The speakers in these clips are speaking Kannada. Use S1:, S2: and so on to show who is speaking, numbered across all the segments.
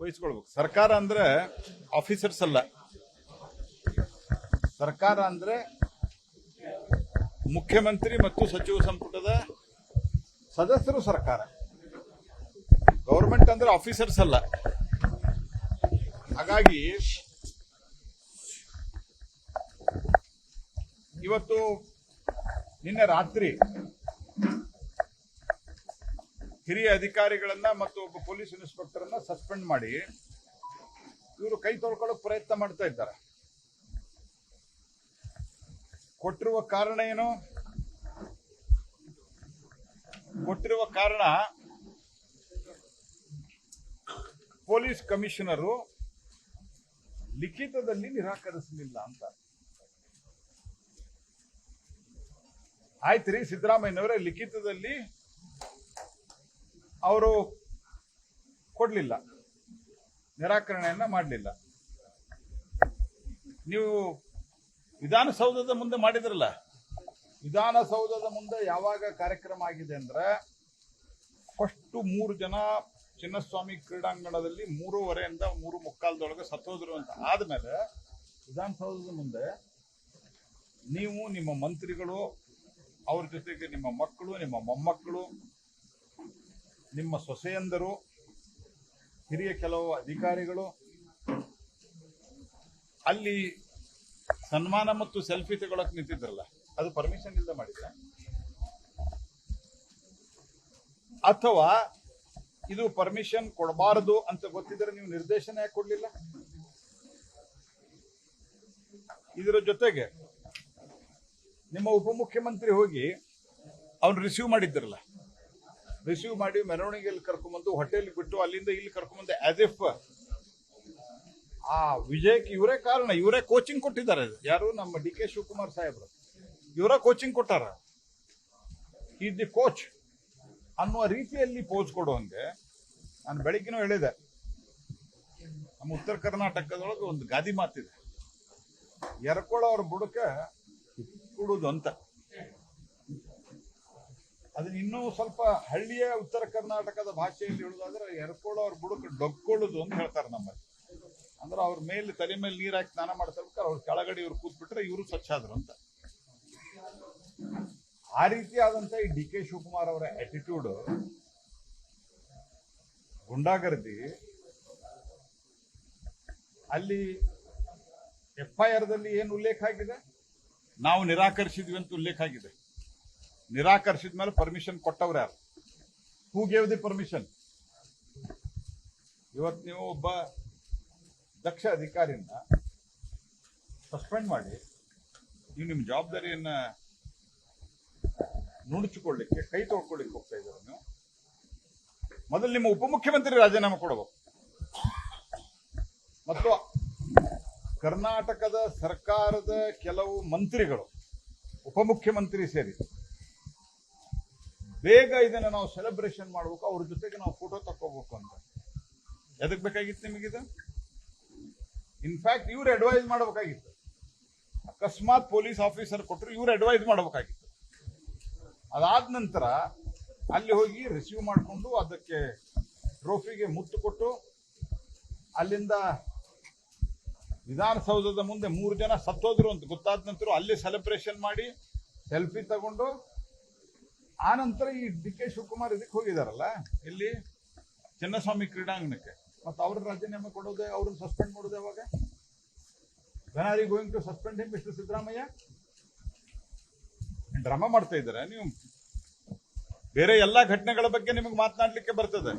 S1: ವಹಿಸ್ಕೊಳ್ಬೇಕು. ಸರ್ಕಾರ ಅಂದ್ರೆ ಆಫೀಸರ್ಸ್ ಅಲ್ಲ, ಸರ್ಕಾರ ಅಂದ್ರೆ ಮುಖ್ಯಮಂತ್ರಿ ಮತ್ತು ಸಚಿವ ಸಂಪುಟದ ಸದಸ್ಯರು ಸರ್ಕಾರ. ಗೌರ್ಮೆಂಟ್ ಅಂದ್ರೆ ಆಫೀಸರ್ಸ್ ಅಲ್ಲ. ಹಾಗಾಗಿ ಇವತ್ತು ನಿನ್ನೆ ರಾತ್ರಿ ಹಿರಿಯ ಅಧಿಕಾರಿಗಳನ್ನ ಮತ್ತು ಒಬ್ಬ ಪೊಲೀಸ್ ಇನ್ಸ್ಪೆಕ್ಟರ್ ಅನ್ನ ಸಸ್ಪೆಂಡ್ ಮಾಡಿ ಇವರು ಕೈ ತೊಳ್ಕೊಳ್ಳೋಕೆ ಪ್ರಯತ್ನ ಮಾಡ್ತಾ ಇದ್ದಾರೆ. ಕೊಟ್ಟಿರುವ ಕಾರಣ ಏನು? ಕೊಟ್ಟಿರುವ ಕಾರಣ ಪೊಲೀಸ್ ಕಮಿಷನರು ಲಿಖಿತದಲ್ಲಿ ನಿರಾಕರಿಸಲಿಲ್ಲ ಅಂತ. ಆಯ್ತ್ರಿ, ಸಿದ್ದರಾಮಯ್ಯನವರೇ ಲಿಖಿತದಲ್ಲಿ ಅವರು ಕೊಡ್ಲಿಲ್ಲ, ನಿರಾಕರಣೆಯನ್ನ ಮಾಡಲಿಲ್ಲ. ನೀವು ವಿಧಾನಸೌಧದ ಮುಂದೆ ಮಾಡಿದ್ರಲ್ಲ, ವಿಧಾನಸೌಧದ ಮುಂದೆ ಯಾವಾಗ ಕಾರ್ಯಕ್ರಮ ಆಗಿದೆ ಅಂದ್ರೆ ಫಸ್ಟ್ 3 ಜನ ಚಿನ್ನಸ್ವಾಮಿ ಕ್ರೀಡಾಂಗಣದಲ್ಲಿ 3:15 3:45 ಸತ್ತೋದ್ರು ಅಂತ ಆದ್ಮೇಲೆ ವಿಧಾನಸೌಧದ ಮುಂದೆ ನೀವು, ನಿಮ್ಮ ಮಂತ್ರಿಗಳು, ಅವ್ರ ಜೊತೆಗೆ ನಿಮ್ಮ ಮಕ್ಕಳು, ನಿಮ್ಮ ಮೊಮ್ಮಕ್ಕಳು, ನಿಮ್ಮ ಸೊಸೆಯಂದರು, ಹಿರಿಯ ಕೆಲವು ಅಧಿಕಾರಿಗಳು ಅಲ್ಲಿ ಸನ್ಮಾನ ಮತ್ತು ಸೆಲ್ಫಿ ತಗೊಳಕ್ ನಿಂತಿದ್ರಲ್ಲ, ಅದು ಪರ್ಮಿಷನ್ ಇಲ್ಲದೆ ಮಾಡಿದ್ರೆ ಅಥವಾ ಇದು ಪರ್ಮಿಷನ್ ಕೊಡಬಾರದು ಅಂತ ಗೊತ್ತಿದ್ರೆ ನೀವು ನಿರ್ದೇಶನ ಯಾಕೆ ಕೊಡ್ಲಿಲ್ಲ? ಇದರ ಜೊತೆಗೆ ನಿಮ್ಮ ಉಪಮುಖ್ಯಮಂತ್ರಿ ಹೋಗಿ ಅವ್ನು ರಿಸೀವ್ ಮಾಡಿದ್ರಲ್ಲ, ರಿಸೀವ್ ಮಾಡಿ ಮೆರವಣಿಗೆಯಲ್ಲಿ ಕರ್ಕೊಂಡ್ಬಂದು ಹೋಟೆಲ್ ಬಿಟ್ಟು ಅಲ್ಲಿಂದ ಇಲ್ಲಿ ಕರ್ಕೊಂಡ್ಬಂದು ಆಸ್ ಇಫ್ ಆ ವಿಜಯಕ್ಕೆ ಇವರೇ ಕಾರಣ, ಇವರೇ ಕೋಚಿಂಗ್ ಕೊಟ್ಟಿದ್ದಾರೆ. ಯಾರು? ನಮ್ಮ ಡಿ ಕೆ ಶಿವಕುಮಾರ್ ಸಾಹೇಬ್ರು ಇವರ ಕೋಚಿಂಗ್ ಕೊಟ್ಟಾರ. ಈಸ್ ದಿ ಕೋಚ್ ಅನ್ನುವ ರೀತಿಯಲ್ಲಿ ಪೋಸ್ ಕೊಡುವಂಗೆ ನಾನು ಬೆಳಿಗ್ಗೆನೂ ಹೇಳಿದೆ, ನಮ್ಮ ಉತ್ತರ ಕರ್ನಾಟಕದೊಳಗೆ ಒಂದು ಗಾದಿ ಮಾತಿದೆ, ಎರ್ಕೊಳ್ಳೋ ಅವ್ರ ಬುಡಕ್ಕೆ ಕೂಡುದು ಅಂತ. ಅದನ್ನ ಇನ್ನೂ ಸ್ವಲ್ಪ ಹಳ್ಳಿಯ ಉತ್ತರ ಕರ್ನಾಟಕದ ಭಾಷೆಯಲ್ಲಿ ಹೇಳುದಾದ್ರೆ ಎರ್ಕೊಳ್ಳೋ ಅವ್ರ ಬುಡಕ್ಕೆ ಡೊಕ್ಕೊಳ್ಳುದು ಅಂತ ಹೇಳ್ತಾರೆ ನಮ್ಮಲ್ಲಿ. ಅಂದ್ರೆ ಅವ್ರ ಮೇಲೆ ತಲೆ ಮೇಲೆ ನೀರ್ ಹಾಕಿ ಸ್ನಾನ ಮಾಡ್ತಿರ್ಬೇಕಾದ್ರೆ ಅವ್ರ ಕೆಳಗಡೆ ಇವ್ರು ಕೂತ್ಬಿಟ್ರೆ ಇವರು ಸ್ವಚ್ಛ ಆದ್ರು ಅಂತ. ಆ ರೀತಿಯಾದಂತ ಈ ಡಿ ಕೆ ಶಿವಕುಮಾರ್ ಅವರ ಆಟಿಟ್ಯೂಡ್, ಗುಂಡಾಗರ್ದಿ, ಅಲ್ಲಿ FIR ದಲ್ಲಿ ಏನು ಉಲ್ಲೇಖ ಆಗಿದೆ? ನಾವು ನಿರಾಕರಿಸಿದ್ವಿ ಅಂತ ಉಲ್ಲೇಖ ಆಗಿದೆ. ನಿರಾಕರಿಸಿದ ಮೇಲೆ ಪರ್ಮಿಷನ್ ಕೊಟ್ಟವ್ರು ಯಾರು? Who gave the permission? ಇವತ್ತು ನೀವು ಒಬ್ಬ ದಕ್ಷ ಅಧಿಕಾರಿಯನ್ನ ಸಸ್ಪೆಂಡ್ ಮಾಡಿ ನೀವು ನಿಮ್ಮ ಜವಾಬ್ದಾರಿಯನ್ನ ನುಣುಚಿಕೊಳ್ಳಿಕ್ಕೆ, ಕೈ ತೊಳ್ಕೊಳ್ಳಿಕ್ಕೆ ಹೋಗ್ತಾ ಇದ್ದಾರೆ. ನೀವು ಮೊದಲು ನಿಮ್ಮ ಉಪಮುಖ್ಯಮಂತ್ರಿ ರಾಜೀನಾಮೆ ಕೊಡಬೇಕು ಮತ್ತು ಕರ್ನಾಟಕದ ಸರ್ಕಾರದ ಕೆಲವು ಮಂತ್ರಿಗಳು, ಉಪಮುಖ್ಯಮಂತ್ರಿ ಸೇರಿ ಬೇಗ ಇದನ್ನ ನಾವು ಸೆಲೆಬ್ರೇಷನ್ ಮಾಡಬೇಕು, ಅವ್ರ ಜೊತೆಗೆ ನಾವು ಫೋಟೋ ತಕ್ಕೋಬೇಕು ಅಂತ. ಎದಕ್ ಬೇಕಾಗಿತ್ತು ನಿಮಗಿದು? ಇನ್ಫ್ಯಾಕ್ಟ್ ಇವ್ರು ಅಡ್ವೈಸ್ ಮಾಡಬೇಕಾಗಿತ್ತು. ಅಕಸ್ಮಾತ್ ಪೊಲೀಸ್ ಆಫೀಸರ್ ಕೊಟ್ಟರು ಇವ್ರು ಅಡ್ವೈಸ್ ಮಾಡಬೇಕಾಗಿತ್ತು. ಅದಾದ ನಂತರ ಅಲ್ಲಿ ಹೋಗಿ ರಿಸೀವ್ ಮಾಡಿಕೊಂಡು ಅದಕ್ಕೆ ಟ್ರೋಫಿಗೆ ಮುತ್ತು ಕೊಟ್ಟು ಅಲ್ಲಿಂದ ವಿಧಾನಸೌಧದ ಮುಂದೆ 3 ಜನ ಸತ್ತೋದ್ರು ಅಂತ ಗೊತ್ತಾದ ನಂತರ ಅಲ್ಲಿ ಸೆಲೆಬ್ರೇಷನ್ ಮಾಡಿ ಸೆಲ್ಫಿ ತಗೊಂಡು ಆ ನಂತರ ಈ ಡಿ ಕೆ ಶಿವಕುಮಾರ್ ಇದಕ್ಕೆ ಹೋಗಿದಾರಲ್ಲ, ಇಲ್ಲಿ ಚಿನ್ನಸ್ವಾಮಿ ಕ್ರೀಡಾಂಗಣಕ್ಕೆ, ಮತ್ತೆ ಅವ್ರ ರಾಜೀನಾಮೆ ಕೊಡೋದೆ, ಅವ್ರನ್ನ ಸಸ್ಪೆಂಡ್ ಮಾಡೋದು ಯಾವಾಗ? When are you going to suspend him mister Siddaramaiah? Drama ಮಾಡ್ತಾ ಇದ್ದಾರೆ ನೀವು. ಬೇರೆ ಎಲ್ಲಾ ಘಟನೆಗಳ ಬಗ್ಗೆ ನಿಮಗೆ ಮಾತನಾಡ್ಲಿಕ್ಕೆ ಬರ್ತದೆ.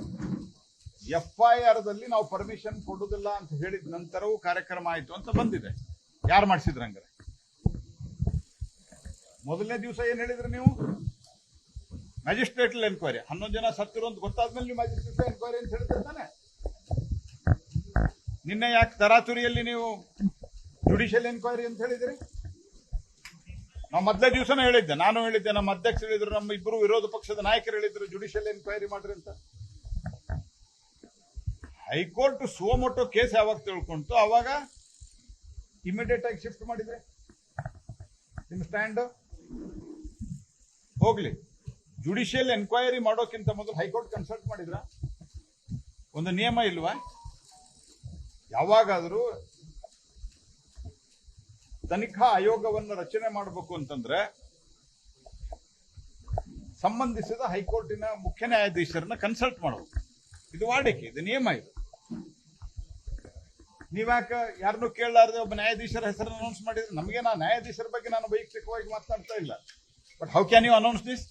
S1: FIR ದಲ್ಲಿ ನಾವು ಪರ್ಮಿಷನ್ ಕೊಡುದಿಲ್ಲ ಅಂತ ಹೇಳಿದ ನಂತರವೂ ಕಾರ್ಯಕ್ರಮ ಆಯ್ತು ಅಂತ ಬಂದಿದೆ. ಯಾರು ಮಾಡಿಸಿದ್ರು ಹಂಗಾರೆ? ಮೊದಲನೇ ದಿವಸ ಏನ್ ಹೇಳಿದ್ರಿ ನೀವು? ಮ್ಯಾಜಿಸ್ಟ್ರೇಟ್ ಎನ್ಕ್ವೈರಿ, 11 ಜನ ಸತ್ತಿರು ಅಂತ ಗೊತ್ತಾದ್ಮೇಲೆ ನೀವು ಮ್ಯಾಜಿಸ್ಟ್ರೇಟ್ ಎನ್ಕ್ವೈರಿ ಅಂತ ಹೇಳಿದ್ರೆ ತಾನೆ. ನಿನ್ನೆ ಯಾಕೆ ತರಾತುರಿಯಲ್ಲಿ ನೀವು ಜುಡಿಷಿಯಲ್ ಎನ್ಕ್ವೈರಿ ಅಂತ ಹೇಳಿದ್ರಿ? ನಾವು ಮೊದಲೇ ದಿವಸನೇ ಹೇಳಿದ್ದೆ, ನಾನು ಹೇಳಿದ್ದೆ, ನಮ್ಮ ಅಧ್ಯಕ್ಷರು ಹೇಳಿದ್ರು, ನಮ್ಮ ಇಬ್ಬರು ವಿರೋಧ ಪಕ್ಷದ ನಾಯಕರು ಹೇಳಿದ್ರು ಜುಡಿಷಿಯಲ್ ಎನ್ಕ್ವೈರಿ ಮಾಡ್ರಿ ಅಂತ. ಹೈಕೋರ್ಟ್ ಸುವಮೋಟೋ ಕೇಸ್ ಯಾವಾಗ ತಿಳ್ಕೊಂತು ಅವಾಗ ಇಮಿಡಿಯೇಟ್ ಆಗಿ ಶಿಫ್ಟ್ ಮಾಡಿದ್ರೆ ನಿಮ್ಮ ಸ್ಟ್ಯಾಂಡ್ ಹೋಗ್ಲಿ. ಜುಡಿಷಿಯಲ್ ಎನ್ಕ್ವೈರಿ ಮಾಡೋಕ್ಕಿಂತ ಮೊದಲು ಹೈಕೋರ್ಟ್ ಕನ್ಸಲ್ಟ್ ಮಾಡಿದ್ರ? ಒಂದು ನಿಯಮ ಇಲ್ವಾ? ಯಾವಾಗಾದರೂ ತನಿಖಾ ಆಯೋಗವನ್ನು ರಚನೆ ಮಾಡಬೇಕು ಅಂತಂದ್ರೆ ಸಂಬಂಧಿಸಿದ ಹೈಕೋರ್ಟಿನ ಮುಖ್ಯ ನ್ಯಾಯಾಧೀಶರನ್ನ ಕನ್ಸಲ್ಟ್ ಮಾಡಬೇಕು. ಇದು ವಾಡಿಕೆ, ಇದು ನಿಯಮ. ಇದು ನೀವ್ಯಾಕ ಯಾರನ್ನೂ ಕೇಳಲಾರದೆ ಒಬ್ಬ ನ್ಯಾಯಾಧೀಶರ ಹೆಸರನ್ನು ಅನೌನ್ಸ್ ಮಾಡಿದ್ರೆ ನಮಗೆ, ನ್ಯಾಯಾಧೀಶರ ಬಗ್ಗೆ ನಾನು ವೈಯಕ್ತಿಕವಾಗಿ ಮಾತನಾಡ್ತಾ ಇಲ್ಲ, but how can you announce this?